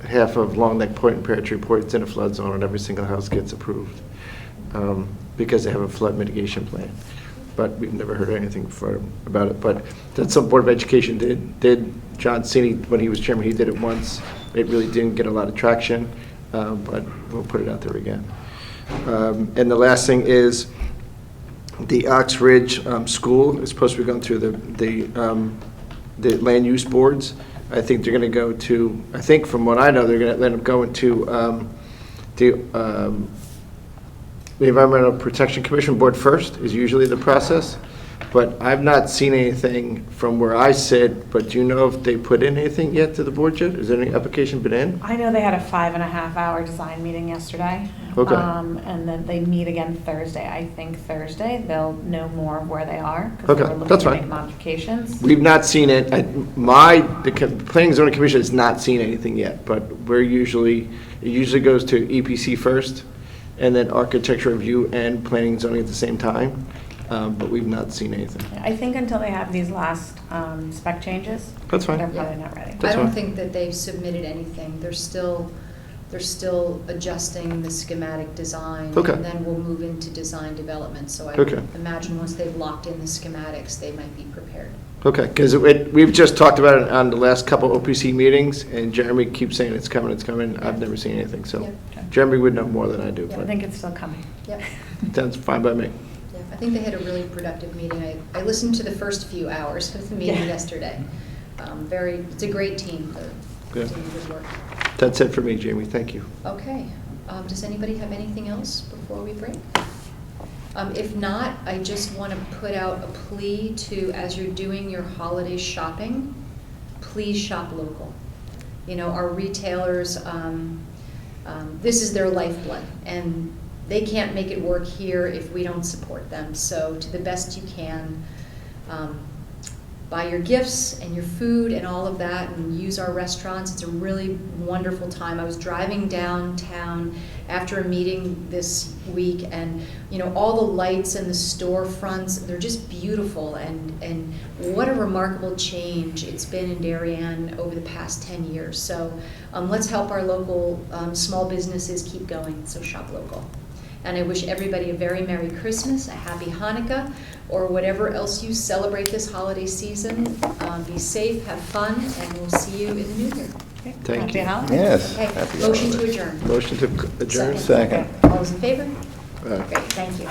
Half of Long Neck Point and Pear Tree Point is in a flood zone, and every single house gets approved because they have a flood mitigation plan. But we've never heard anything about it. But that's some Board of Education did. John Cini, when he was chairman, he did it once. It really didn't get a lot of traction, but we'll put it out there again. And the last thing is the Ox Ridge School is supposed to be going through the land use boards. I think they're going to go to, I think from what I know, they're going to end up going to the Environmental Protection Commission Board first, is usually the process. But I've not seen anything from where I sit, but do you know if they put in anything yet to the board yet? Is there any application been in? I know they had a 5.5-hour design meeting yesterday. Okay. And then they meet again Thursday. I think Thursday they'll know more of where they are. 'Cause Okay, they were looking that's to fine. make modifications. We've not seen it. The Planning and Zoning Commission has not seen anything yet, but it usually goes to EPC first, and then Architecture Review and Planning and Zoning at the same time. But we've not seen anything. I think until they have these last spec changes, That's fine. they're probably not ready. That's I don't fine. think that they've submitted anything. They're still adjusting the schematic design. Okay. And then we'll move into design development. So I Okay. imagine once they've locked in the schematics, they might be prepared. Okay, because we've just talked about it on the last couple OPC meetings, and Jeremy keeps saying it's coming, it's coming. I've never seen anything, so Yep. Jeremy would know more than I do, Yeah, I but think it's still coming. Yep. that's fine by me. Yeah, I think they had a really productive meeting. I listened to the first few hours of the meeting Yeah. yesterday. It's a great team. They're Good. doing good work. That's it for me, Jamie, thank you. Okay. Does anybody have anything else before we break? If not, I just want to put out a plea to, as you're doing your holiday shopping, please shop local. Our retailers, this is their lifeblood, and they can't make it work here if we don't support them. So to the best you can, buy your gifts and your food and all of that, and use our restaurants. It's a really wonderful time. I was driving downtown after a meeting this week, and all the lights and the storefronts, they're just beautiful, and what a remarkable change it's been in Darien over the past 10 years. So let's help our local small businesses keep going, so shop local. And I wish everybody a very Merry Christmas, a Happy Hanukkah, or whatever else you celebrate this holiday season. Be safe, have fun, and we'll see you in the new year. Okay. Thank Happy you. holidays. Yes. Okay, happy motion to holidays. adjourn. Motion to adjourn? Second. All those in favor? Uh, Great, thank you.